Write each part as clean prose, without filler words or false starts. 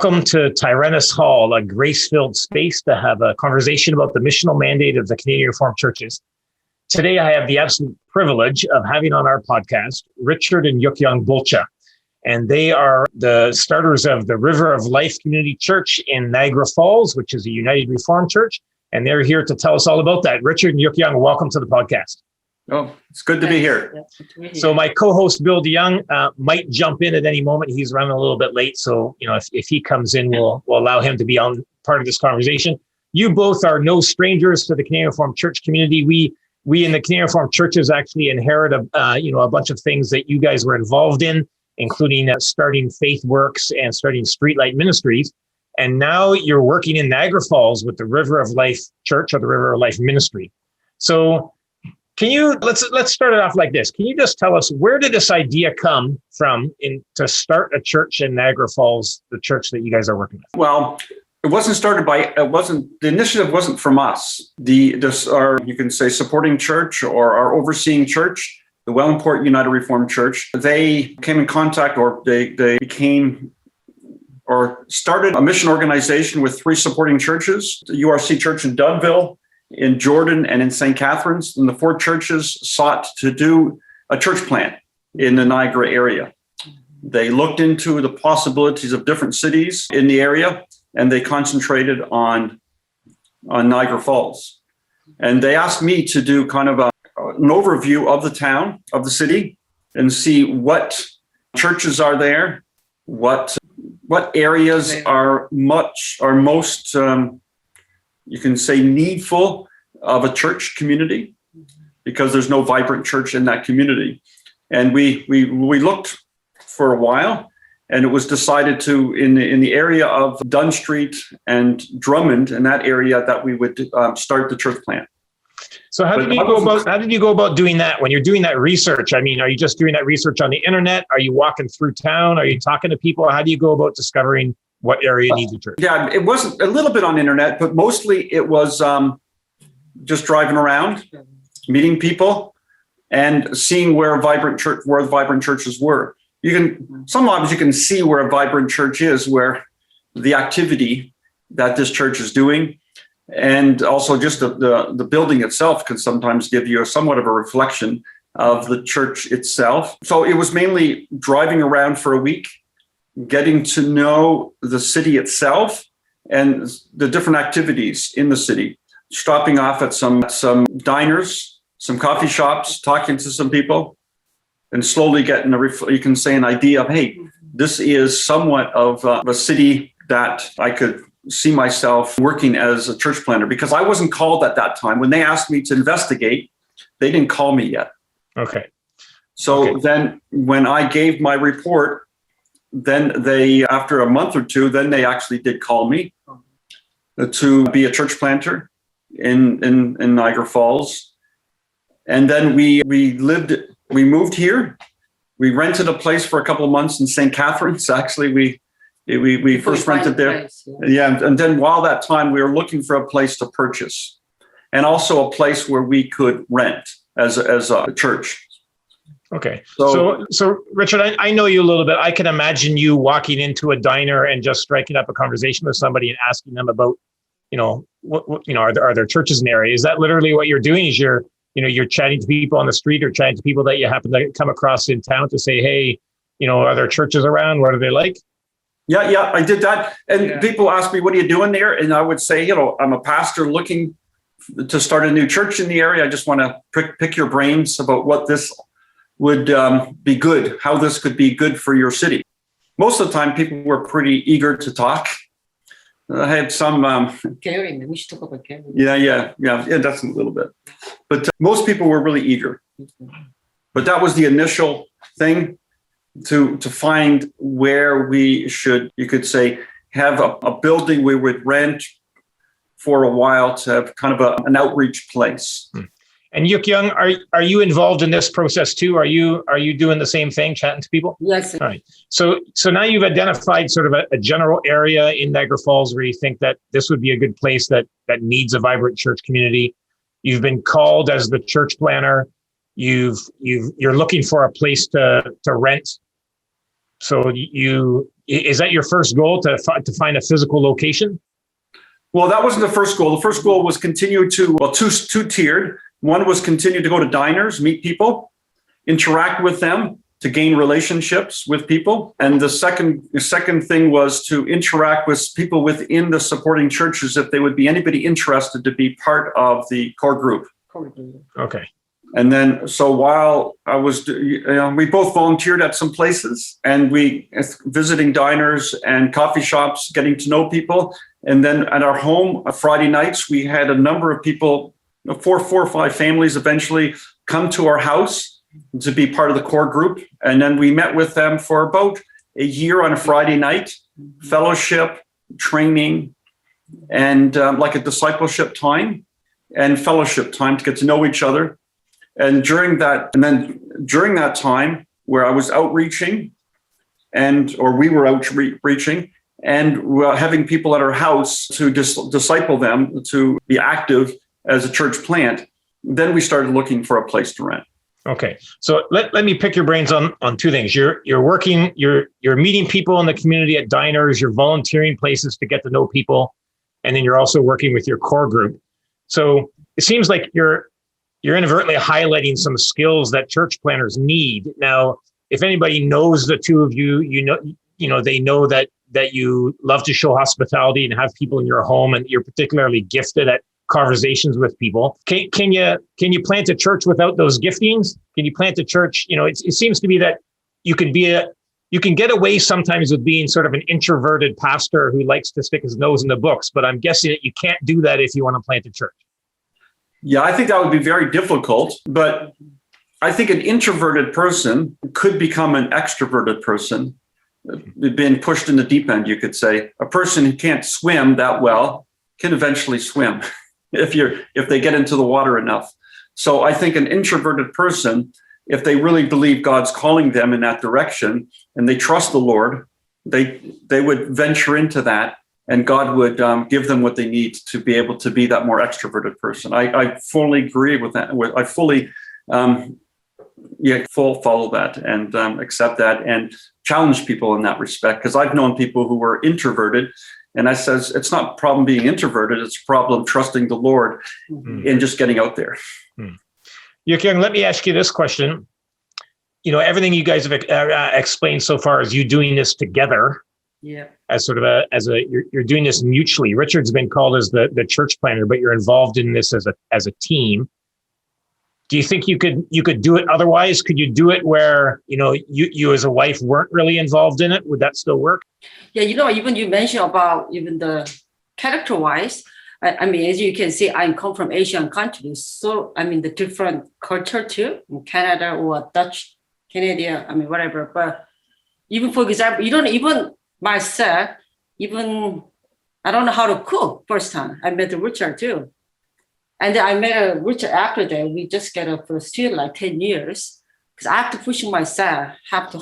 Welcome to Tyrannus Hall, a grace-filled space to have a conversation about the missional mandate of the Canadian Reformed Churches. Today, I have the absolute privilege of having on our podcast Richard and Yukyung Bultje, and they are the starters of the River of Life Community Church in Niagara Falls, which is a United Reformed Church, and they're here to tell us all about that. Richard and Yukyung, welcome to the podcast. Oh, it's good to be here. So my co-host, Bill DeYoung, might jump in at any moment. He's running a little bit late. So, if he comes in, we'll allow him to be on part of this conversation. You both are no strangers to the Canadian Reformed Church community. We in the Canadian Reformed Churches actually inherit a bunch of things that you guys were involved in, including starting Faith Works and starting Streetlight Ministries. And now you're working in Niagara Falls with the River of Life Church or the River of Life Ministry. So let's start it off like this. Can you just tell us, where did this idea come from to start a church in Niagara Falls, the church that you guys are working with? Well, the initiative wasn't from us. You can say supporting church or our overseeing church, the Wellingport United Reformed Church. They came in contact, or they became or started a mission organization with 3 supporting churches, the URC Church in Dunnville, in Jordan, and in St. Catharines. And the 4 churches sought to do a church plant in the Niagara area. They looked into the possibilities of different cities in the area, and they concentrated on Niagara Falls. And they asked me to do kind of an overview of the town, of the city, and see what churches are there, what areas are most you can say needful of a church community, because there's no vibrant church in that community. And we looked for a while, and it was decided to, in the area of Dunn Street and Drummond, in that area, that we would start the church plant. So how did you go about doing that when you're doing that research? I mean, are you just doing that research on the internet? Are you walking through town? Are you talking to people? How do you go about discovering what area needs a church? Yeah, it wasn't a little bit on the internet, but mostly it was just driving around, meeting people, and seeing where vibrant churches were. Sometimes you can see where a vibrant church is, where the activity that this church is doing, and also just the building itself can sometimes give you somewhat of a reflection of the church itself. So it was mainly driving around for a week, getting to know the city itself and the different activities in the city, stopping off at some diners, some coffee shops, talking to some people, and slowly getting an idea of, hey, this is somewhat of a city that I could see myself working as a church planter, because I wasn't called at that time. When they asked me to investigate, they didn't call me yet. Okay. So then when I gave my report, then they, after a month or two, then they actually did call me to be a church planter in Niagara Falls. And then we moved here. We rented a place for a couple of months in St. Catharines. Actually, we first rented there. Yeah. And then while that time, we were looking for a place to purchase, and also a place where we could rent as a church. Okay. So Richard, I know you a little bit. I can imagine you walking into a diner and just striking up a conversation with somebody and asking them about, are there churches in the area? Is that literally what you're doing? Is you're chatting to people on the street, or chatting to people that you happen to come across in town to say, hey, are there churches around? What are they like? Yeah, I did that. And people ask me, what are you doing there? And I would say, I'm a pastor looking to start a new church in the area. I just want to pick your brains about what this would be good, how this could be good for your city. Most of the time, people were pretty eager to talk. I had some... caring. We should talk about caring. Yeah, that's a little bit. But most people were really eager. But that was the initial thing, to find where we should, you could say, have a building we would rent for a while to have kind of an outreach place. And Yukyung, are you involved in this process too? Are you doing the same thing, chatting to people? Yes. All right. So now you've identified sort of a general area in Niagara Falls where you think that this would be a good place that needs a vibrant church community. You've been called as the church planner. You're looking for a place to rent. So you is that your first goal to find a physical location? Well, that wasn't the first goal. The first goal was continue to, well, two-tiered. One was continue to go to diners, meet people, interact with them to gain relationships with people. And the second thing was to interact with people within the supporting churches if they would be anybody interested to be part of the core group. Okay. And then, so while I was, we both volunteered at some places and we visiting diners and coffee shops, getting to know people. And then at our home, Friday nights, we had a number of people, four or five families eventually come to our house to be part of the core group. And then we met with them for about a year on a Friday night, fellowship, training, and like a discipleship time and fellowship time to get to know each other. And during that time where I was outreaching or we were outreaching and having people at our house to disciple them to be active as a church plant, then we started looking for a place to rent. Okay. So let me pick your brains on two things. You're working, you're meeting people in the community at diners, you're volunteering places to get to know people, and then you're also working with your core group. So it seems like you're inadvertently highlighting some skills that church planners need. Now, if anybody knows the two of you, they know that you love to show hospitality and have people in your home, and you're particularly gifted at conversations with people. Can you plant a church without those giftings? Can you plant a church? It seems to be that you can get away sometimes with being sort of an introverted pastor who likes to stick his nose in the books, but I'm guessing that you can't do that if you want to plant a church. Yeah, I think that would be very difficult, but I think an introverted person could become an extroverted person, being pushed in the deep end, you could say. A person who can't swim that well can eventually swim if they get into the water enough. So I think an introverted person, if they really believe God's calling them in that direction and they trust the Lord, they would venture into that. And God would give them what they need to be able to be that more extroverted person. I fully agree with that. I fully follow that and accept that and challenge people in that respect. Because I've known people who were introverted, and I says it's not a problem being introverted; it's a problem trusting the Lord and just getting out there. Yukyung, let me ask you this question. Everything you guys have explained so far is you doing this together. Yeah. As sort of you're doing this mutually. Richard's been called as the church planner, but you're involved in this as a team. Do you think you could do it otherwise? Could you do it where you as a wife weren't really involved in it? Would that still work? Yeah, even you mentioned about even the character-wise. I mean, as you can see, I come from Asian countries, so I mean the different culture too, in Canada or Dutch, Canadian, I mean whatever. But even for example, myself, I don't know how to cook first time. I met Richard too. And then I met Richard after that. We just get up for Streetlight 10 years. Because I have to push myself, how to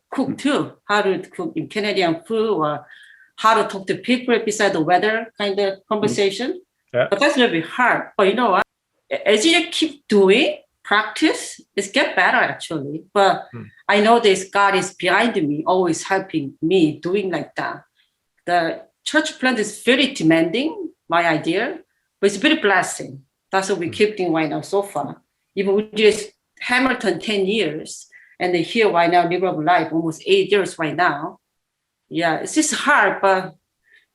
cook too. How to cook in Canadian food or how to talk to people beside the weather kind of conversation. Yeah. But that's a little bit hard. But you know what? As you keep doing, practice, it's get better actually. But I know this God is behind me, always helping me doing like that. The church plant is very demanding, my idea, but it's very blessing. That's what we keep doing right now so far. Even we just Hamilton 10 years, and then here right now, River of Life, almost 8 years right now. Yeah, it's just hard, but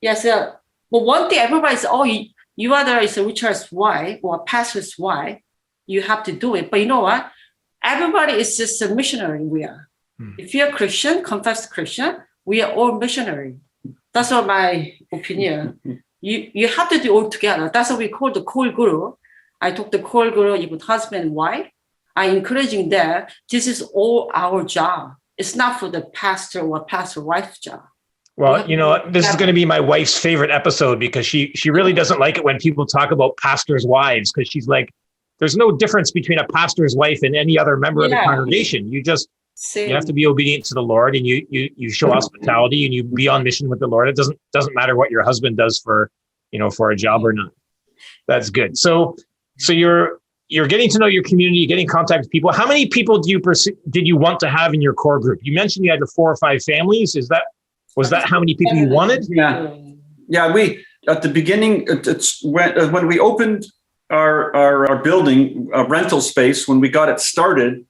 yes. But one thing everybody says, you either is a Richard's wife or a pastor's wife, you have to do it. But you know what? Everybody is just a missionary. We are. If you're a Christian, confessed Christian, we are all missionary. That's what my opinion. You have to do all together. That's what we call the core guru. I talk to core guru, even husband and wife. I encouraging that this is all our job. It's not for the pastor or pastor wife's job. Well, this is going to be my wife's favorite episode because she really doesn't like it when people talk about pastors' wives, because she's like, there's no difference between a pastor's wife and any other member of the congregation. You have to be obedient to the Lord, and you show hospitality and you be on mission with the Lord. It doesn't matter what your husband does for a job or not. That's good. So you're getting to know your community, you're getting in contact with people. How many people did you want to have in your core group? You mentioned you had 4 or 5 families. Was that how many people you wanted? Yeah. We at the beginning, it's when we opened our building rental space, when we got it started,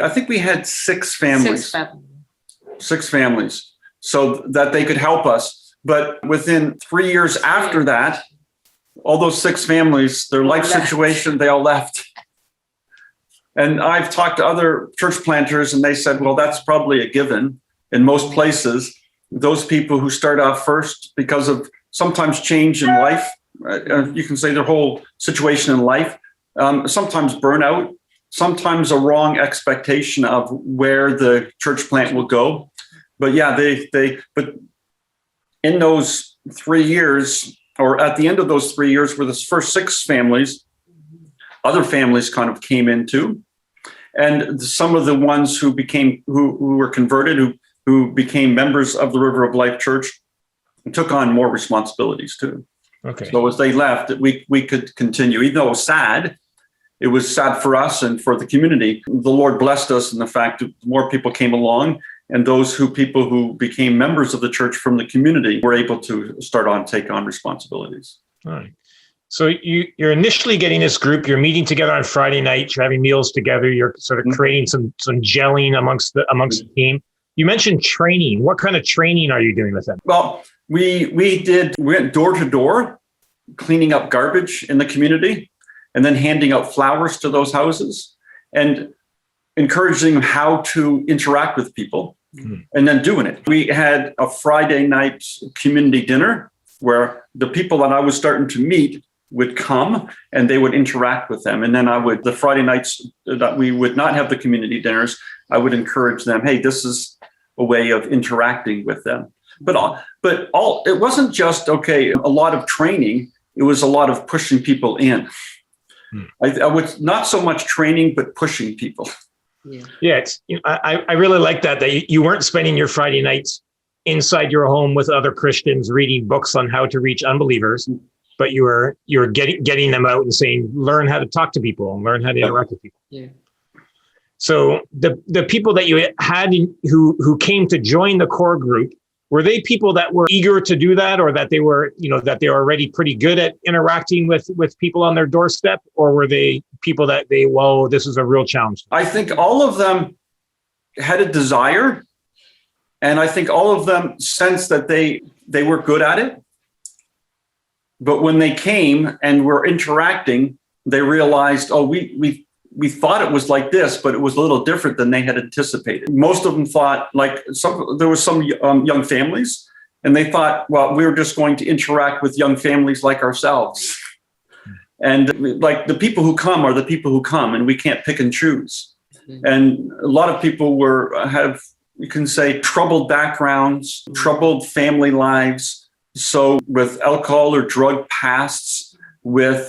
I think we had 6 families. 6 families, so that they could help us. But within 3 years after that, all those 6 families, their life situation, they all left. And I've talked to other church planters, and they said, well, that's probably a given in most places. Those people who start off first because of sometimes change in life, you can say their whole situation in life, sometimes burnout, sometimes a wrong expectation of where the church plant will go. But yeah, but in those 3 years, or at the end of those 3 years, where the first 6 families, other families kind of came into, and some of the ones who were converted, who became members of the River of Life Church, took on more responsibilities too. Okay. So as they left, we could continue, even though it was sad. It was sad for us and for the community. The Lord blessed us in the fact that more people came along, and people who became members of the church from the community were able to take on responsibilities. All right. So you're initially getting this group, you're meeting together on Friday night, you're having meals together, you're sort of creating some gelling amongst the team. You mentioned training. What kind of training are you doing with them? Well, we went door to door, cleaning up garbage in the community, and then handing out flowers to those houses and encouraging them how to interact with people, and then doing it. We had a Friday night community dinner where the people that I was starting to meet would come and they would interact with them. And then the Friday nights that we would not have the community dinners, I would encourage them, hey, this is a way of interacting with them. But it wasn't just, a lot of training. It was a lot of pushing people in. I was not so much training, but pushing people. Yeah, I really like that you weren't spending your Friday nights inside your home with other Christians reading books on how to reach unbelievers, but you were getting them out and saying, learn how to talk to people and learn how to interact with people. Yeah. So the people that you had who came to join the core group, were they people that were eager to do that, or that they were already pretty good at interacting with people on their doorstep, or were they people that this is a real challenge? I think all of them had a desire, and I think all of them sensed that they were good at it. But when they came and were interacting, they realized, we thought it was like this, but it was a little different than they had anticipated. Most of them thought, there was some young families, and they thought, well, we were just going to interact with young families like ourselves. And the people who come are the people who come, and we can't pick and choose. And a lot of people have, you can say, troubled backgrounds, troubled family lives. So with alcohol or drug pasts, with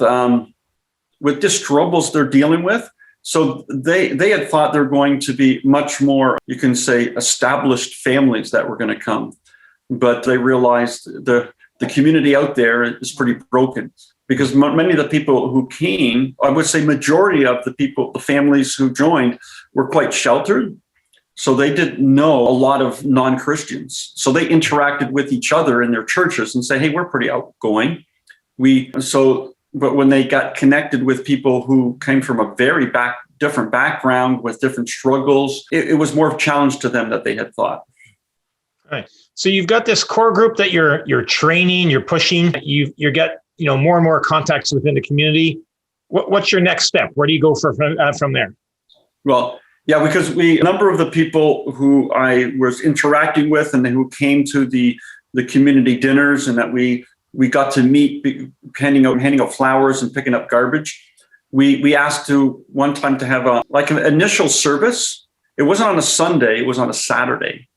just troubles they're dealing with. So they had thought they're going to be much more, you can say, established families that were going to come. But they realized the community out there is pretty broken, because many of the people who came, I would say majority of the families who joined, were quite sheltered. So they didn't know a lot of non-Christians. So they interacted with each other in their churches and say, hey, we're pretty outgoing. But when they got connected with people who came from a very different background with different struggles, it was more of a challenge to them that they had thought. All right. So you've got this core group that you're training, you're pushing, you get more and more contacts within the community. What's your next step? Where do you go from there? Well, yeah, because a number of the people who I was interacting with and who came to the community dinners, and that we got to meet, handing out flowers and picking up garbage. We asked one time to have an initial service. It wasn't on a Sunday; it was on a Saturday.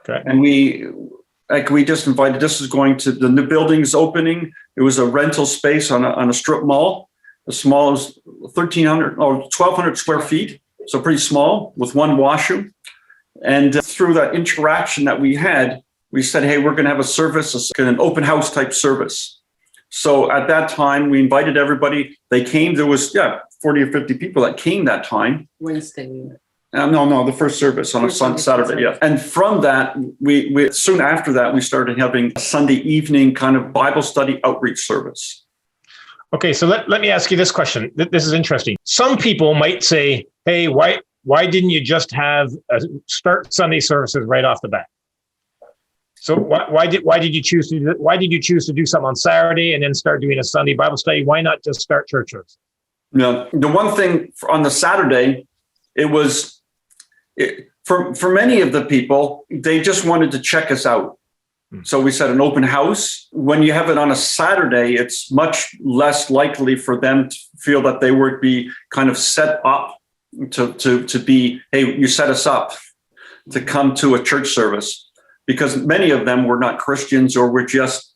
Okay. And we just invited. This is going to the new building's opening. It was a rental space on a strip mall, as small as 1,300 or 1,200 square feet. So pretty small, with one washroom. And through that interaction that we had, we said, hey, we're going to have a service, an open house type service. So at that time, we invited everybody. They came. There was 40 or 50 people that came that time. Wednesday. No, the first service on a Saturday. Yeah. And from that, we soon after that, we started having a Sunday evening kind of Bible study outreach service. Okay, so let me ask you this question. This is interesting. Some people might say, hey, why didn't you just have start Sunday services right off the bat? So why did you choose to do something on Saturday and then start doing a Sunday Bible study? Why not just start church service? No, the one thing on the Saturday, for many of the people, they just wanted to check us out. So we said an open house. When you have it on a Saturday, it's much less likely for them to feel that they would be kind of set up to be, hey, you set us up to come to a church service, because many of them were not Christians or were just,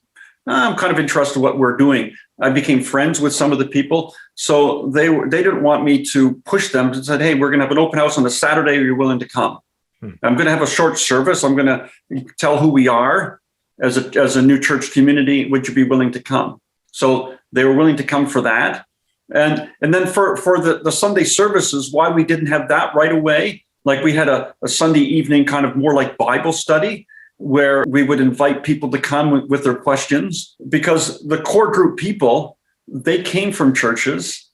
I'm kind of interested in what we're doing. I became friends with some of the people. So they didn't want me to push them and said, hey, we're going to have an open house on a Saturday. Are you willing to come? I'm going to have a short service. I'm going to tell who we are as a new church community. Would you be willing to come? So they were willing to come for that. And then for the Sunday services, why we didn't have that right away, like we had a Sunday evening kind of more like Bible study, where we would invite people to come with their questions, because the core group people, they came from churches.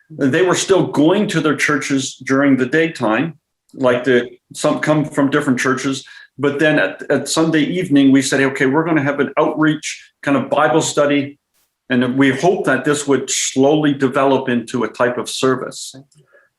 They were still going to their churches during the daytime, like some come from different churches. But then at Sunday evening, we said, okay, we're going to have an outreach kind of Bible study. And we hope that this would slowly develop into a type of service,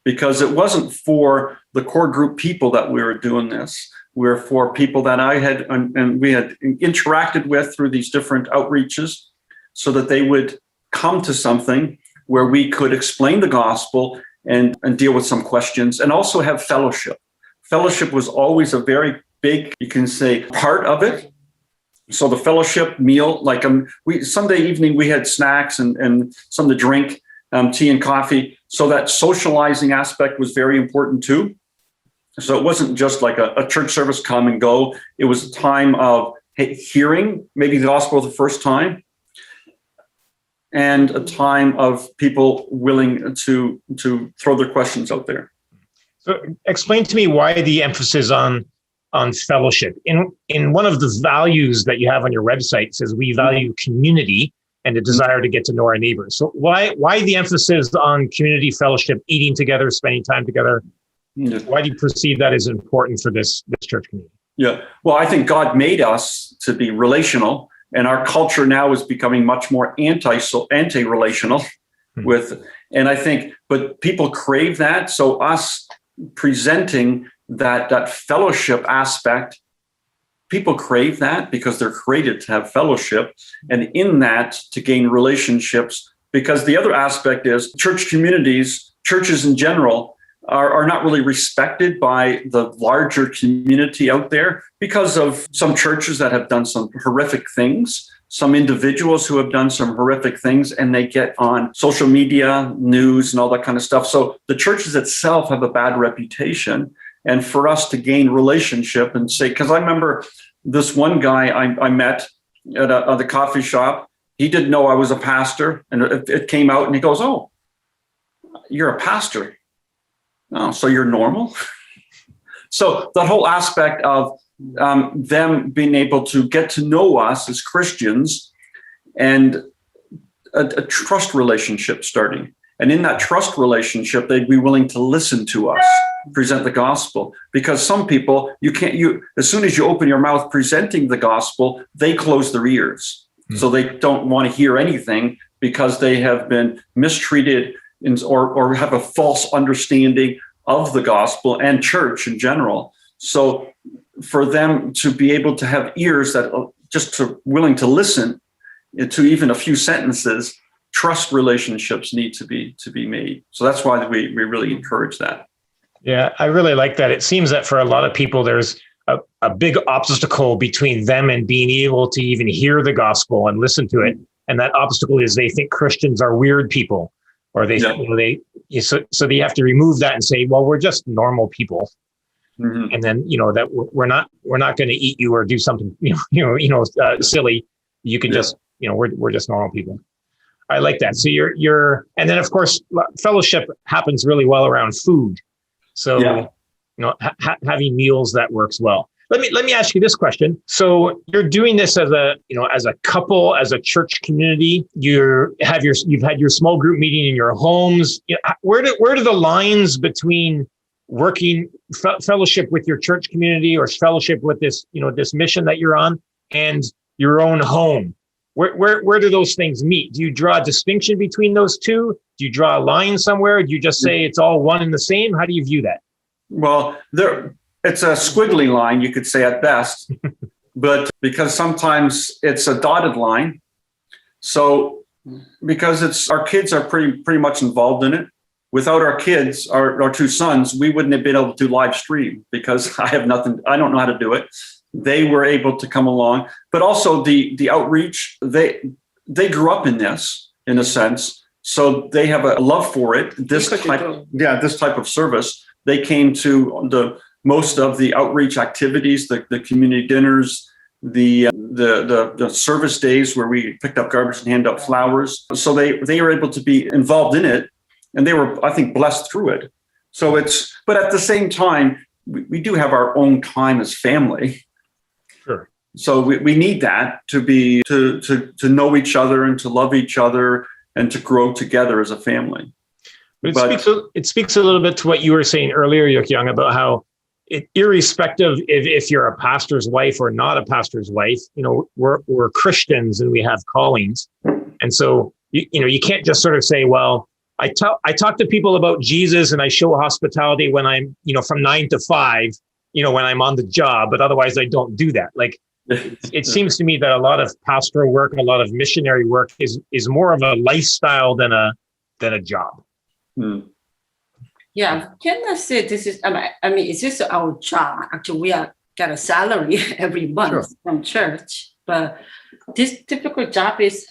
because it wasn't for the core group people that we were doing this. We're for people that I had and we had interacted with through these different outreaches, so that they would come to something where we could explain the gospel and deal with some questions, and also have fellowship. Fellowship was always a very big, you can say, part of it. So the fellowship meal, like Sunday evening, we had snacks and something to drink, tea and coffee. So that socializing aspect was very important too. So it wasn't just like a church service, come and go. It was a time of hearing maybe the gospel the first time, and a time of people willing to throw their questions out there. So explain to me why the emphasis on fellowship. In one of the values that you have on your website, it says we value community and a desire to get to know our neighbors. So why the emphasis on community, fellowship, eating together, spending time together? Yeah. Why do you perceive that as important for this church community? Yeah. Well, I think God made us to be relational, and our culture now is becoming much more anti-relational and I think, but people crave that. So us presenting that fellowship aspect, people crave that because they're created to have fellowship, and in that to gain relationships. Because the other aspect is church communities, churches in general, are not really respected by the larger community out there because of some churches that have done some horrific things, some individuals who have done some horrific things, and they get on social media, news, and all that kind of stuff. So the churches itself have a bad reputation. And for us to gain relationship and say, because I remember this one guy I met at the coffee shop, he didn't know I was a pastor, and it came out and he goes, "Oh, you're a pastor. Oh, so you're normal?" So the whole aspect of them being able to get to know us as Christians, and a trust relationship starting. And in that trust relationship, they'd be willing to listen to us, present the gospel. Because some people, as soon as you open your mouth presenting the gospel, they close their ears. So they don't want to hear anything because they have been mistreated or have a false understanding of the gospel and church in general. So for them to be able to have ears that willing to listen to even a few sentences, trust relationships need to be made. So that's why we really encourage that. Yeah, I really like that. It seems that for a lot of people, there's a big obstacle between them and being able to even hear the gospel and listen to it. And that obstacle is they think Christians are weird people, or they so they have to remove that and say, well, we're just normal people. Mm-hmm. And then, that we're not going to eat you or do something, silly. You can just, we're just normal people. I like that. So and then of course, fellowship happens really well around food. So, having meals, that works well. Let me ask you this question. So you're doing this as a couple, as a church community. You've had your small group meeting in your homes. Where do the lines between working fellowship with your church community or fellowship with this mission that you're on and your own home? Where do those things meet? Do you draw a distinction between those two? Do you draw a line somewhere? Do you just say it's all one and the same? How do you view that? Well, it's a squiggly line, you could say at best, but because sometimes it's a dotted line. So because our kids are pretty much involved in it. Without our kids, our two sons, we wouldn't have been able to live stream because I don't know how to do it. They were able to come along, but also the outreach, they grew up in this in a sense. So they have a love for it. This type of service. They came to most of the outreach activities, the community dinners, the service days where we picked up garbage and handed out flowers. So they were able to be involved in it, and they were, I think, blessed through it. So but at the same time, we do have our own time as family. Sure. So we need that to know each other and to love each other and to grow together as a family. But it speaks a little bit to what you were saying earlier, Yukyung, about how irrespective if you're a pastor's wife or not a pastor's wife, we're Christians and we have callings. And so, you can't just sort of say, well, I talk to people about Jesus and I show hospitality when I'm, from 9 to 5, when I'm on the job, but otherwise I don't do that. Like, it seems to me that a lot of pastoral work, a lot of missionary work is more of a lifestyle than a job. Yeah, can I say this is? It's just our job. Actually, we get a salary every month from church, but this typical job is.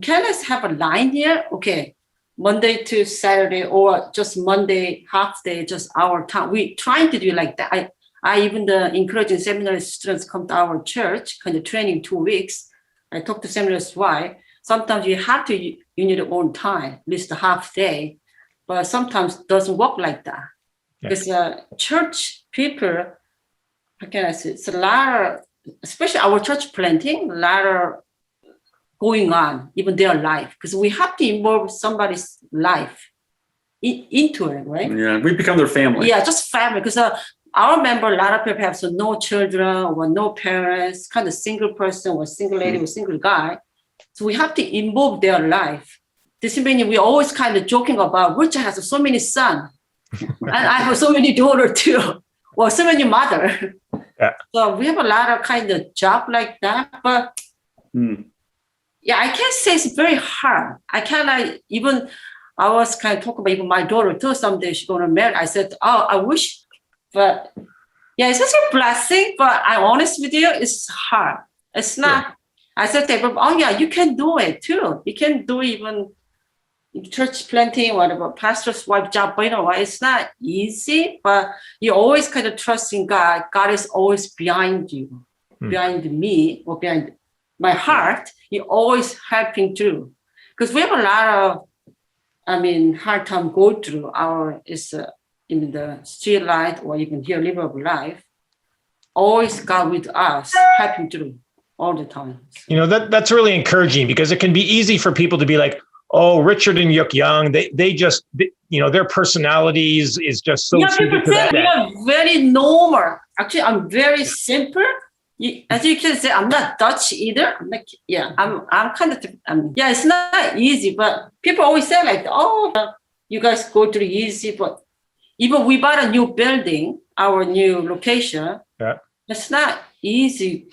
Can I have a line here? Okay, Monday to Saturday, or just Monday half day, just our time. We trying to do like that. I even encouraging seminary students come to our church, kind of training 2 weeks. I talk to seminarists why. Sometimes you need your own time, at least a half day. But sometimes it doesn't work like that. Because church people, how can I say, it's a lot of, especially our church planting, a lot of going on, even their life. Because we have to involve somebody's life into it, right? Yeah, we become their family. Yeah, just family. Because our member, a lot of people have no children or no parents, kind of single person or single lady or single guy. So we have to involve their life. This means we're always kind of joking about Richard has so many sons, and I have so many daughters too, or so many mother. Yeah. So we have a lot of kind of job like that, but I can't say it's very hard. I was kind of talking about even my daughter too. Someday she's gonna marry. I said, I wish, but it's just a blessing. But I'm honest with you, it's hard. It's not. Yeah. I said to them, you can do it too. You can do even church planting, whatever, pastor's wife job, but it's not easy, but you always kind of trust in God. God is always behind you, behind me, or behind my heart. You're always helping through. Because we have a lot of, hard time go through in the Streetlight or even here, River of Life. Always God with us, helping through all the time. That's really encouraging because it can be easy for people to be like, oh, Richard and Yukyung, they just, their personalities is just so suited to that. We are very normal. Actually, I'm very simple. As you can say, I'm not Dutch either. I'm like, I'm kind of, it's not easy, but people always say like, you guys go through easy, but even we bought a new building, our new location. Yeah. It's not easy.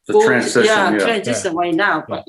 Transition right now, but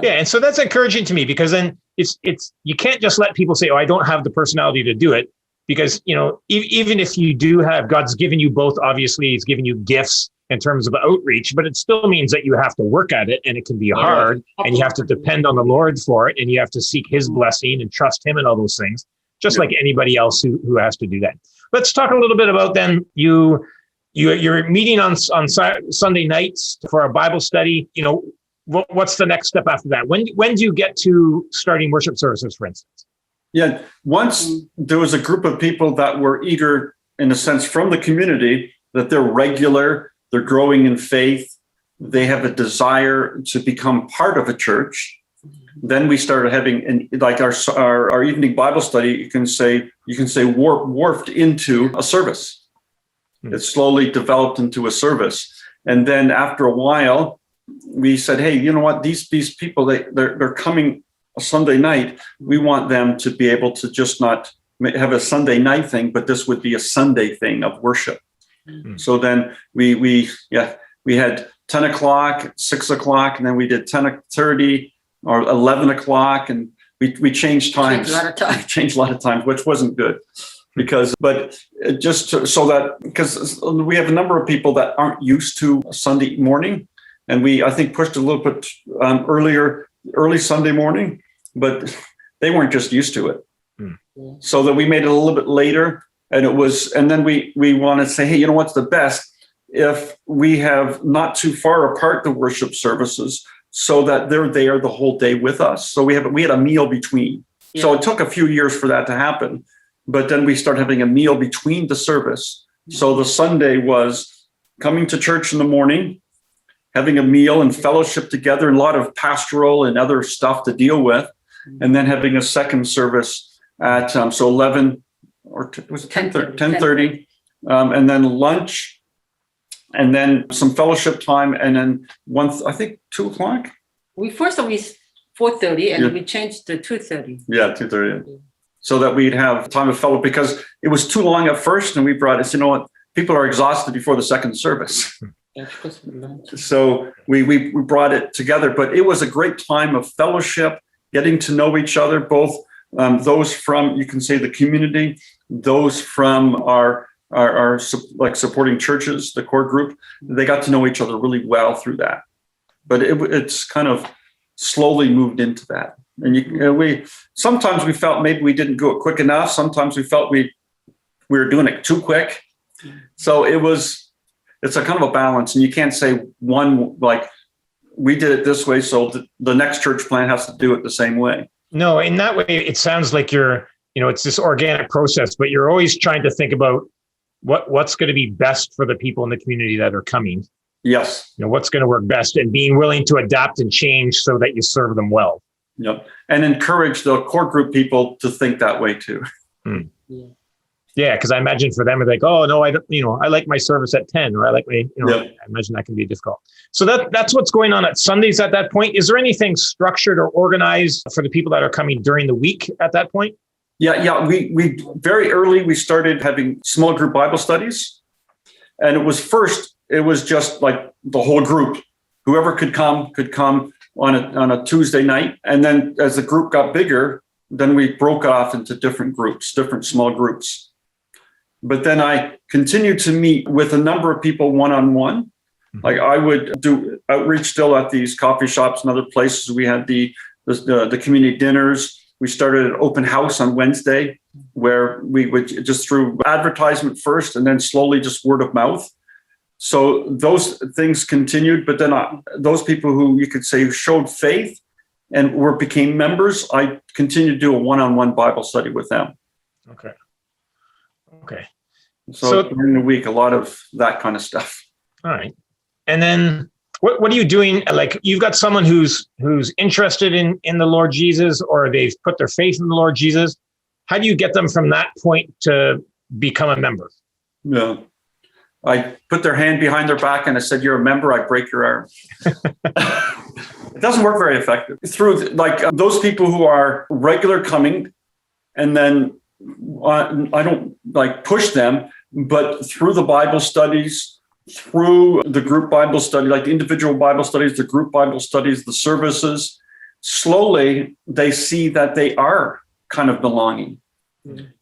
and so that's encouraging to me because then it's you can't just let people say, I don't have the personality to do it, because even if you do have, God's given you both, obviously he's given you gifts in terms of outreach, but it still means that you have to work at it and it can be hard and you have to depend on the Lord for it and you have to seek his blessing and trust him and all those things, just like anybody else who has to do that. Let's talk a little bit about then you're meeting on Sunday nights for a Bible study. what's the next step after that? When do you get to starting worship services, for instance? Yeah, once there was a group of people that were eager, in a sense, from the community, that they're regular, they're growing in faith, they have a desire to become part of a church. Then we started having, like our evening Bible study, you can say warped into a service. It slowly developed into a service. And then after a while, we said, hey, you know what, these people, they're coming a Sunday night. We want them to be able to just not have a Sunday night thing, but this would be a Sunday thing of worship. Mm-hmm. So then we had 10 o'clock, 6 o'clock, and then we did 10:30 or 11 o'clock, and we changed times. Changed a lot of times, which wasn't good. Because we have a number of people that aren't used to Sunday morning, and I think pushed a little bit early Sunday morning, but they weren't just used to it. So that we made it a little bit later, and then we want to say, hey, you know what's the best if we have not too far apart the worship services, so that they're there the whole day with us. So we had a meal between. Yeah. So it took a few years for that to happen. But then we started having a meal between the service. So the Sunday was coming to church in the morning, having a meal and fellowship together, and a lot of pastoral and other stuff to deal with, and then having a second service at 11 or was it 10:30, and then lunch, and then some fellowship time, and then 2 o'clock. We 4:30, and we changed to 2:30. Yeah, 2:30. So that we'd have time of fellowship, because it was too long at first, and we brought us, you know what, people are exhausted before the second service. So we brought it together, but it was a great time of fellowship, getting to know each other, both those from, you can say, the community, those from our like supporting churches, the core group. They got to know each other really well through that. But it's kind of slowly moved into that. And we sometimes felt maybe we didn't go it quick enough. Sometimes we felt we were doing it too quick. So it's a kind of a balance, and you can't say one, like, we did it this way, so the next church plant has to do it the same way. No, in that way, it sounds like it's this organic process, but you're always trying to think about what's going to be best for the people in the community that are coming. Yes. What's going to work best, and being willing to adapt and change so that you serve them well. Yep. And encourage the core group people to think that way too. Yeah, because I imagine for them, it's like, oh no, I don't, I like my service at 10, or I like my, I imagine that can be difficult. So that's what's going on at Sundays at that point. Is there anything structured or organized for the people that are coming during the week at that point? Yeah. We very early, we started having small group Bible studies. And it was just like the whole group, whoever could come on a Tuesday night. And then as the group got bigger, then we broke off into different groups, different small groups. But then I continued to meet with a number of people one-on-one. Like I would do outreach still at these coffee shops and other places. We had the community dinners. We started an open house on Wednesday, where we would just through advertisement first, and then slowly just word of mouth. So those things continued. But then those people who you could say showed faith and became members, I continued to do a one-on-one Bible study with them. Okay. So during the week, a lot of that kind of stuff. All right. And then what are you doing? Like, you've got someone who's interested in the Lord Jesus, or they've put their faith in the Lord Jesus. How do you get them from that point to become a member? Yeah. I put their hand behind their back and I said, "You're a member," I break your arm. It doesn't work very effective. Through those people who are regular coming, and then I don't push them, but through the Bible studies, through the group Bible study, like the individual Bible studies, the group Bible studies, the services, slowly they see that they are kind of belonging.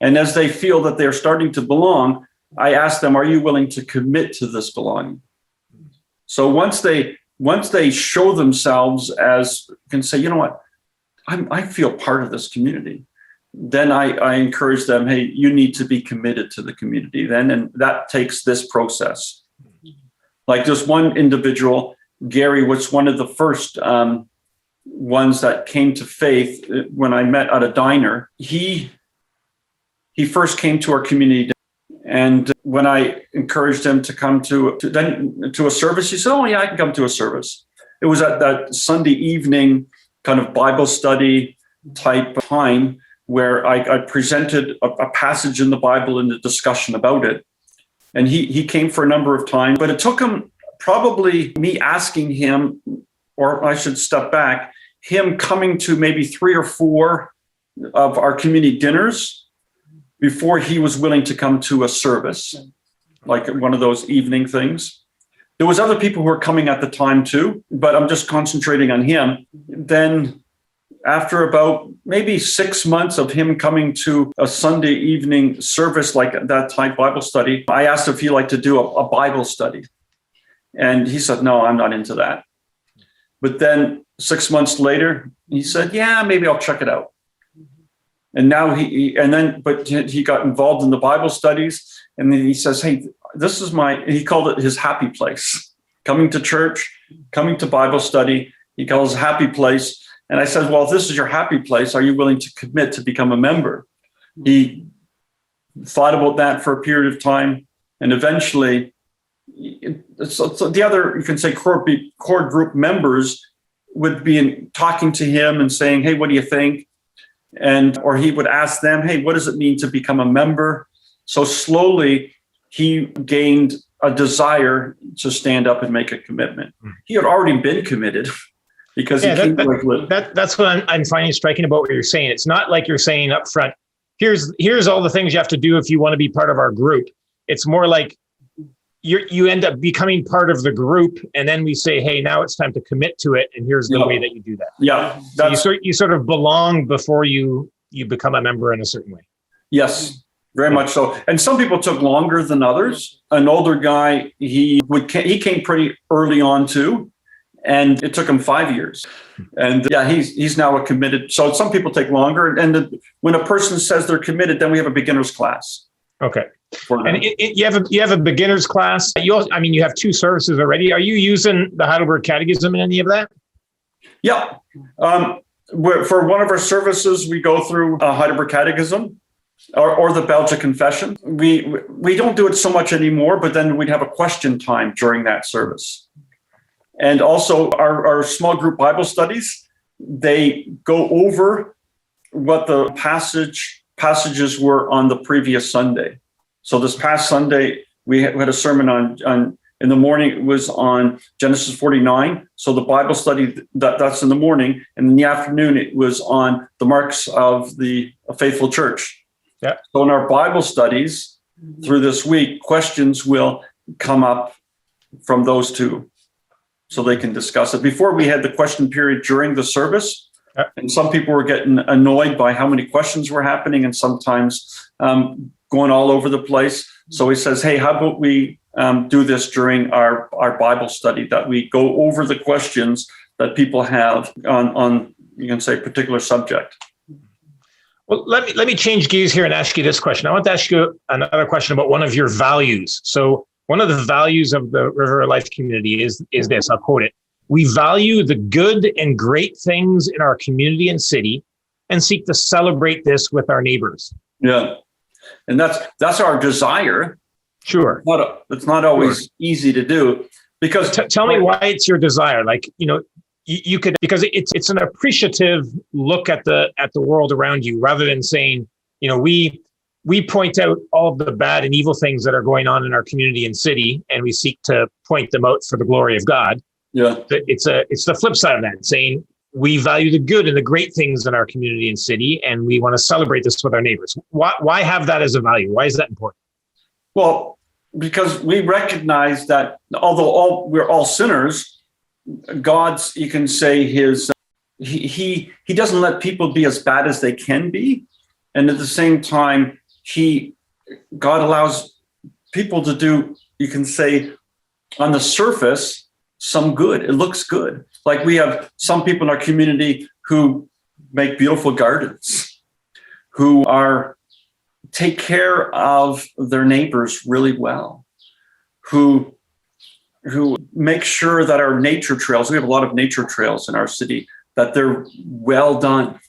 And as they feel that they're starting to belong, I ask them, are you willing to commit to this belonging? So once they show themselves as, can say, you know what, I feel part of this community, then I encourage them, hey, you need to be committed to the community then. And that takes this process. Like this one individual, Gary was one of the first ones that came to faith when I met at a diner. He first came to our community, and when I encouraged him to come to a service, he said, "Oh yeah, I can come to a service." It was at that Sunday evening kind of Bible study type time where I presented a passage in the Bible and a discussion about it. And he came for a number of times, but it took him probably me asking him, or I should step back, him coming to maybe 3 or 4 of our community dinners before he was willing to come to a service, like one of those evening things. There was other people who were coming at the time too, but I'm just concentrating on him. Then after about maybe 6 months of him coming to a Sunday evening service like that type Bible study, I asked if he'd like to do a Bible study. And he said, "No, I'm not into that." But then 6 months later, he said, "Yeah, maybe I'll check it out." And now he got involved in the Bible studies. And then he says, "Hey, this is he called it his happy place. Coming to church, coming to Bible study, he calls it happy place. And I said, "Well, if this is your happy place, are you willing to commit to become a member?" He thought about that for a period of time. And eventually, so the other, you can say, core group members would be talking to him and saying, "Hey, what do you think?" Or he would ask them, "Hey, what does it mean to become a member?" So slowly, he gained a desire to stand up and make a commitment. He had already been committed because that's what I'm finding striking about what you're saying. It's not like you're saying up front, here's all the things you have to do if you want to be part of our group. It's more like you end up becoming part of the group, and then we say, "Hey, now it's time to commit to it, and here's the way that you do that." Yeah, so you sort of belong before you become a member in a certain way. Yes. Very much so. And some people took longer than others. An older guy, he came pretty early on too, and it took him 5 years. And yeah, he's now a committed. So some people take longer. And when a person says they're committed, then we have a beginner's class. Okay. And you have a beginner's class. You have 2 services already. Are you using the Heidelberg Catechism in any of that? Yeah. For one of our services, we go through Heidelberg Catechism. Or the Belgian Confession. We don't do it so much anymore, but then we'd have a question time during that service. And also our small group Bible studies, they go over what the passages were on the previous Sunday. So this past Sunday, we had a sermon on in the morning, it was on Genesis 49. So the Bible study, that's in the morning. And in the afternoon, it was on the marks of the faithful church. Yeah. So in our Bible studies through this week, questions will come up from those 2 so they can discuss it. Before we had the question period during the service, and some people were getting annoyed by how many questions were happening and sometimes going all over the place. So he says, "Hey, how about we do this during our Bible study, that we go over the questions that people have on you can say, particular subject." Well, let me change gears here and ask you this question. I want to ask you another question about one of your values. So one of the values of the River of Life community is this, I'll quote it: "We value the good and great things in our community and city and seek to celebrate this with our neighbors." Yeah. And that's our desire. Sure. It's not always easy to do, because tell me why it's your desire. Like, you could, because it's an appreciative look at the world around you, rather than saying, we point out all of the bad and evil things that are going on in our community and city, and we seek to point them out for the glory of God. Yeah. It's the flip side of that, saying we value the good and the great things in our community and city, and we want to celebrate this with our neighbors. Why have that as a value? Why is that important? Well, because we recognize that although we're all sinners, God's, you can say, he doesn't let people be as bad as they can be. And at the same time, God allows people to do, you can say, on the surface, some good. It looks good. Like we have some people in our community who make beautiful gardens, who take care of their neighbors really well, who who make sure that our nature trails, we have a lot of nature trails in our city, that they're well done.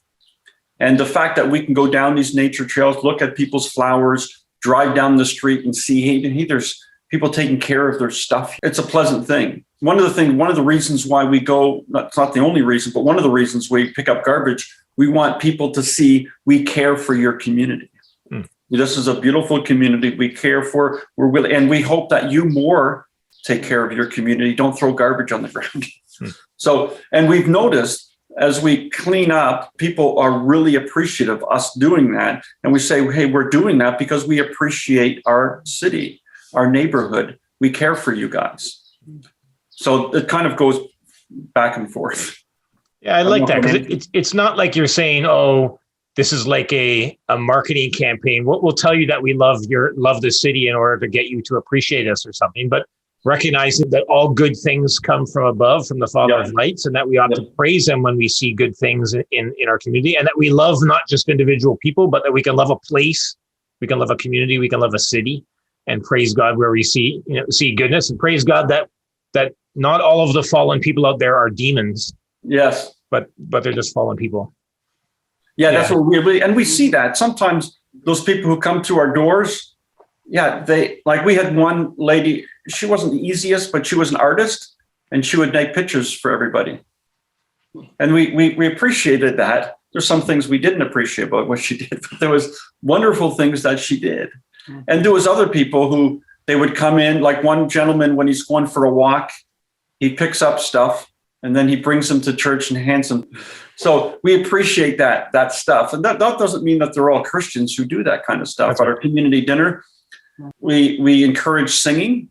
And the fact that we can go down these nature trails, look at people's flowers, drive down the street and see, hey, there's people taking care of their stuff. It's a pleasant thing. One of the reasons why we go, it's not the only reason, but one of the reasons we pick up garbage, we want people to see we care for your community. This is a beautiful community we care for. We're willing, and we hope that you more take care of your community. Don't throw garbage on the ground. So, and we've noticed as we clean up, people are really appreciative of us doing that. And we say, hey, we're doing that because we appreciate our city, our neighborhood. We care for you guys. So it kind of goes back and forth. Yeah, I like that, because it's not like you're saying, oh, this is like a marketing campaign. We'll tell you that we love the city in order to get you to appreciate us or something, but recognizing that all good things come from above, from the Father of lights, and that we ought to praise him when we see good things in our community, and that we love not just individual people, but that we can love a place, we can love a community, we can love a city, and praise God where we see goodness, and praise God that not all of the fallen people out there are demons. Yes. But they're just fallen people. Yeah, that's what we see that sometimes those people who come to our doors, we had one lady, she wasn't the easiest, but she was an artist and she would make pictures for everybody. And we appreciated that. There's some things we didn't appreciate about what she did, but there was wonderful things that she did. And there was other people who they would come in, like one gentleman, when he's going for a walk, he picks up stuff and then he brings them to church and hands them. So we appreciate that stuff. And that doesn't mean that they're all Christians who do that kind of stuff. At our community dinner, we encourage singing.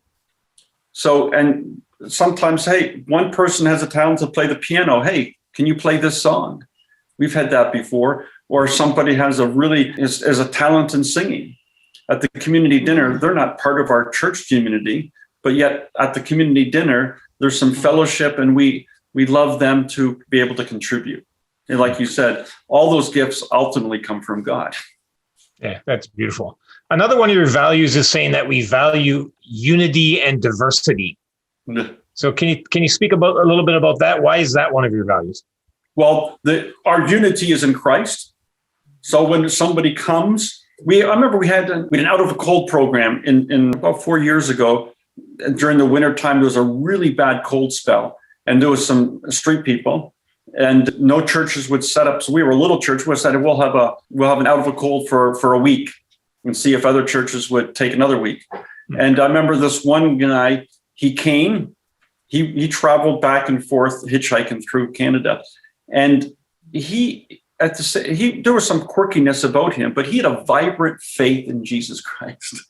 So, and sometimes, hey, one person has a talent to play the piano. Hey, can you play this song? We've had that before. Or somebody has is a talent in singing. At the community dinner, they're not part of our church community, but yet at the community dinner, there's some fellowship, and we love them to be able to contribute. And like you said, all those gifts ultimately come from God. Yeah, that's beautiful. Another one of your values is saying that we value unity and diversity. So can you speak a little bit about that? Why is that one of your values? Well, our unity is in Christ. So when somebody comes, I remember we had an Out of a Cold program in about 4 years ago. And during the winter time, there was a really bad cold spell, and there was some street people, and no churches would set up. So we were a little church. We decided we'll have an Out of a Cold for a week and see if other churches would take another week. And I remember this one guy, he came, he traveled back and forth hitchhiking through Canada, and there was some quirkiness about him, but he had a vibrant faith in Jesus Christ.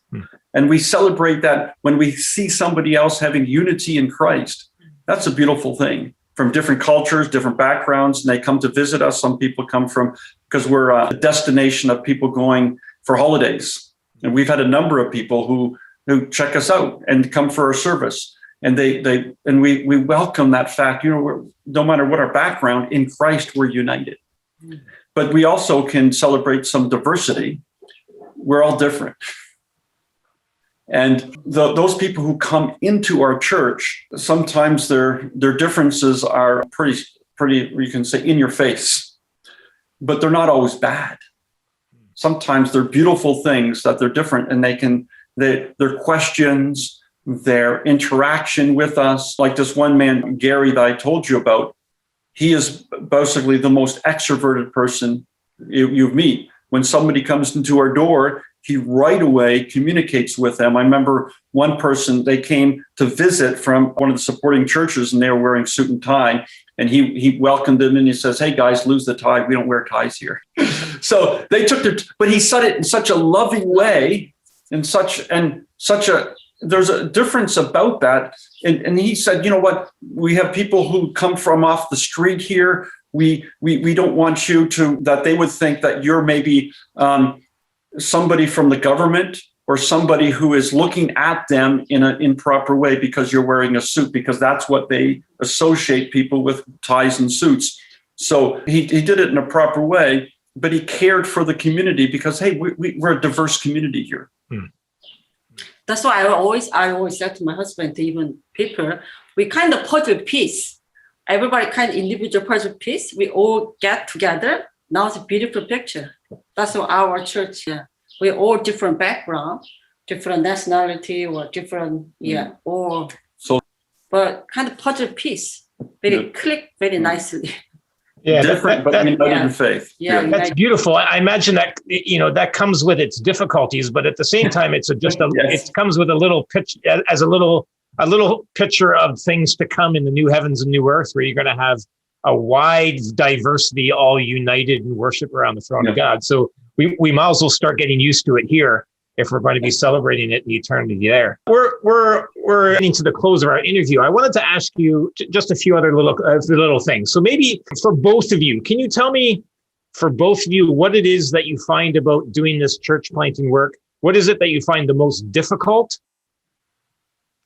And we celebrate that when we see somebody else having unity in Christ. That's a beautiful thing. From different cultures, different backgrounds, and they come to visit us. Some people come because we're a destination of people going for holidays. And we've had a number of people who check us out and come for our service. And we welcome that fact. No matter what our background, in Christ, we're united. But we also can celebrate some diversity. We're all different. And those people who come into our church, sometimes their differences are pretty, you can say, in your face, but they're not always bad. Sometimes they're beautiful things that they're different, and their questions, their interaction with us, like this one man, Gary, that I told you about, he is basically the most extroverted person you meet. When somebody comes into our door, he right away communicates with them. I remember one person, they came to visit from one of the supporting churches, and they were wearing suit and tie. And he welcomed them, and he says, "Hey guys, lose the tie. We don't wear ties here." So they took but he said it in such a loving way, there's a difference about that. And he said, you know what, we have people who come from off the street here. We don't want you that they would think that you're maybe somebody from the government or somebody who is looking at them in an improper way because you're wearing a suit, because that's what they associate people with, ties and suits. So he did it in a proper way, but he cared for the community because, hey, we're a diverse community here. That's why I always said to my husband, to even people, we kind of puzzle piece. Everybody kind of individual puzzle piece. We all get together. Now it's a beautiful picture. That's what our church, yeah. We're all different background, different nationality or different, or So, but kind of puzzle piece. Very click very nicely. Yeah, different, but united in faith. Yeah, Good. that's beautiful. I imagine that, that comes with its difficulties, but at the same time, it's Yes. it comes with a little pitch as a little picture of things to come in the new heavens and new earth, where you're going to have a wide diversity, all united in worship around the throne of God. So we might as well start getting used to it here if we're going to be celebrating it in eternity there. We're getting to the close of our interview. I wanted to ask you just a few other little things. So maybe for both of you, can you tell me, for both of you, what it is that you find about doing this church planting work? What is it that you find the most difficult?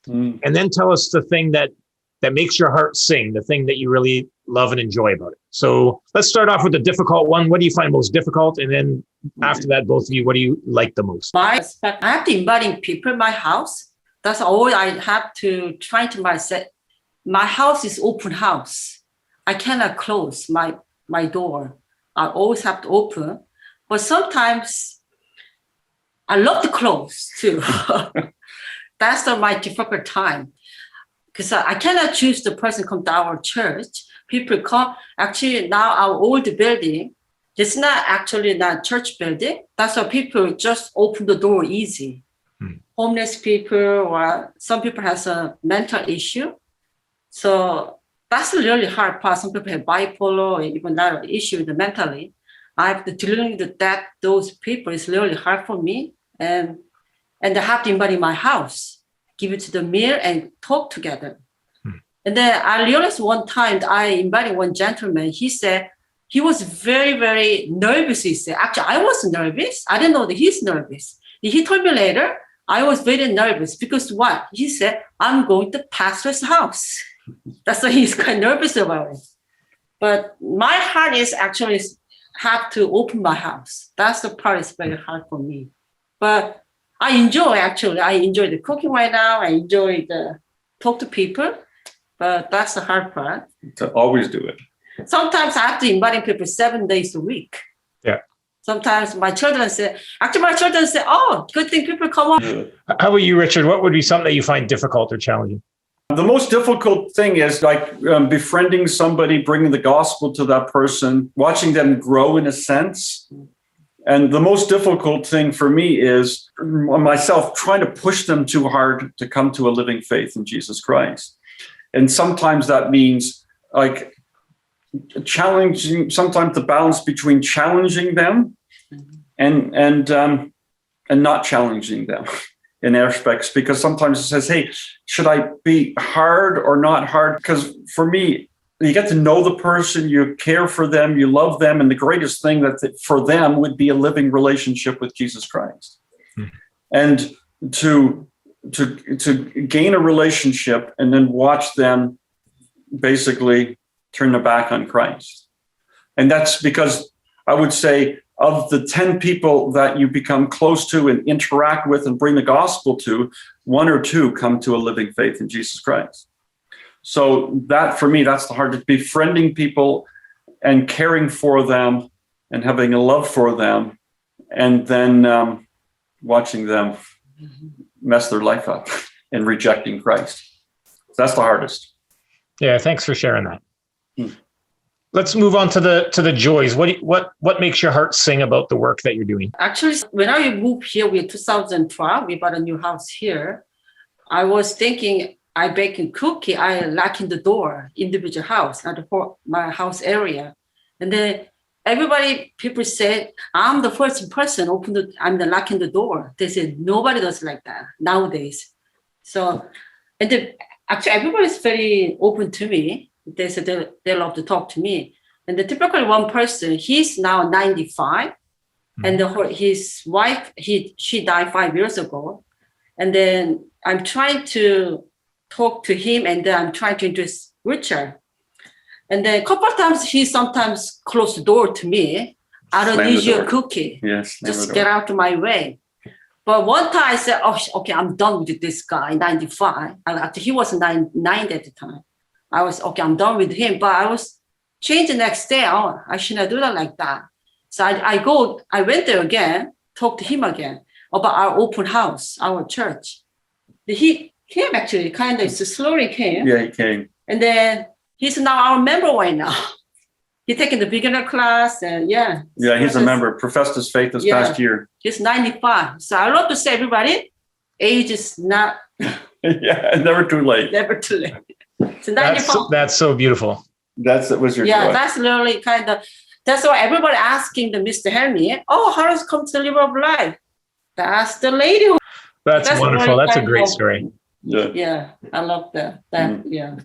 And then tell us the thing that makes your heart sing, the thing that you really love and enjoy about it. So let's start off with the difficult one. What do you find most difficult? And then after that, both of you, what do you like the most? I have to invite people in my house. That's all I have to try to myself. My house is open house. I cannot close my door. I always have to open. But sometimes I love to close too. That's my difficult time. Because I cannot choose the person come to our church. People come. Actually, now our old building, it's not actually not church building. That's why people just open the door easy. Homeless people, or some people has a mental issue. So that's the really hard part. Some people have bipolar or even that issue mentally. I have to dealing with that. Those people is really hard for me. And I have to invite in my house, give it to the meal and talk together. And then I realized one time I invited one gentleman. He said he was very, very nervous. He said, actually, I wasn't nervous. I didn't know that he's nervous. He told me later, I was very nervous because what? He said, I'm going to pastor's house. That's why he's quite nervous about it. But my heart is actually have to open my house. That's the part is very hard for me. But I enjoy the cooking right now. I enjoy the talk to people, but that's the hard part. To always do it. Sometimes I have to invite people 7 days a week. Yeah. Sometimes my children say, oh, good thing people come on. How about you, Richard? What would be something that you find difficult or challenging? The most difficult thing is like befriending somebody, bringing the gospel to that person, watching them grow in a sense. And the most difficult thing for me is myself trying to push them too hard to come to a living faith in Jesus Christ. And sometimes that means like challenging, sometimes the balance between challenging them and not challenging them in aspects, because sometimes it says, hey, should I be hard or not hard? Because for me, you get to know the person, you care for them, you love them, and the greatest thing that for them would be a living relationship with Jesus Christ. And to gain a relationship and then watch them basically turn their back on Christ. And that's because I would say of the 10 people that you become close to and interact with and bring the gospel to, 1 or 2 come to a living faith in Jesus Christ. So that, for me, that's the hardest, befriending people and caring for them and having a love for them, and then watching them mess their life up and rejecting Christ. That's the hardest. Yeah, thanks for sharing that. Let's move on to the joys. What makes your heart sing about the work that you're doing? Actually, when I moved here, we 2012, we bought a new house here. I was thinking, I baking cookie, I lock in the door, individual house, not for my house area. And then people said, I'm the first person I'm the locking the door. They said, nobody does like that nowadays. So, and then actually everybody's very open to me. They said they love to talk to me. And the typical one person, he's now 95. And his wife, she died 5 years ago. And then I'm trying to talk to him, and then I'm trying to introduce Richard. And then a couple of times, he sometimes closed the door to me. I don't need your cookie. Yes. Just get out of my way. But one time I said, oh, okay, I'm done with this guy, 95. He was 90 at the time. I was, okay, I'm done with him. But I was changed the next day. Oh, I shouldn't do that like that. So I went there again, talked to him again about our open house, our church. He came actually, kind of slowly came. Yeah, he came. And then he's now our member right now. He's taking the beginner class and yeah. Yeah, he's a member, professed his faith this past year. He's 95. So I love to say, everybody, age is not. Yeah, never too late. Never too late. So 95. That's so beautiful. That was your Yeah, joy. that's literally kind of, that's why everybody asking the Mr. Henry, oh, how does it come to the river of life? That's the lady. That's wonderful. really That's a kind great of- story. Yeah, I love that. Yeah.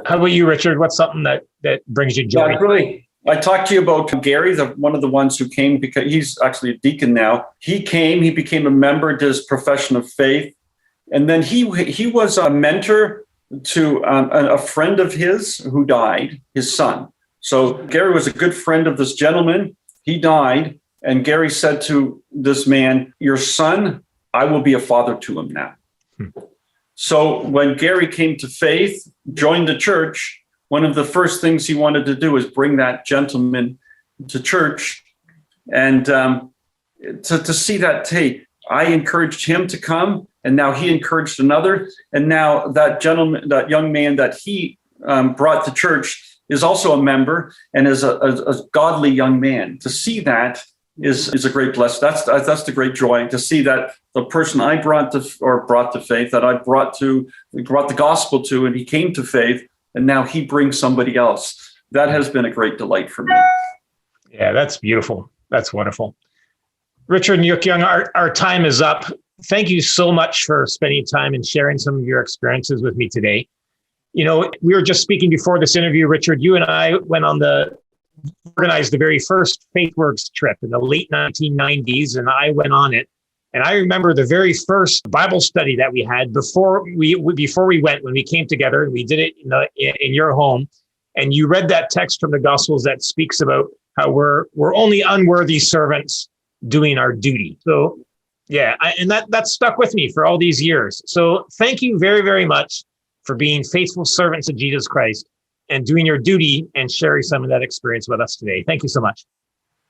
How about you, Richard? What's something that brings you joy? Yeah, really. I talked to you about Gary, one of the ones who came because he's actually a deacon now. He came, he became a member to his profession of faith. And then he was a mentor to a friend of his who died, his son. So Gary was a good friend of this gentleman. He died. And Gary said to this man, your son, I will be a father to him now. So when Gary came to faith, joined the church, one of the first things he wanted to do is bring that gentleman to church. And to see that, hey, I encouraged him to come, and now he encouraged another. And now that gentleman, that young man that he brought to church is also a member and is a godly young man. To see that is a great blessing. That's the great joy, to see that the person I brought to faith, that I brought the gospel to, and he came to faith, and now he brings somebody else. That has been a great delight for me. Yeah, that's beautiful. That's wonderful. Richard and Yukyung, our time is up. Thank you so much for spending time and sharing some of your experiences with me today. You know, we were just speaking before this interview, Richard. You and I organized the very first FaithWorks trip in the late 1990s, and I went on it. And I remember the very first Bible study that we had before we went, when we came together, and we did it in your home. And you read that text from the Gospels that speaks about how we're only unworthy servants doing our duty. So yeah, and that stuck with me for all these years. So thank you very, very much for being faithful servants of Jesus Christ and doing your duty and sharing some of that experience with us today. Thank you so much.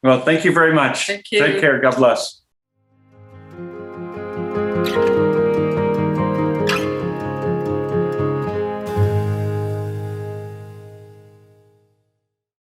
Well, thank you very much. Thank you. Take care. God bless.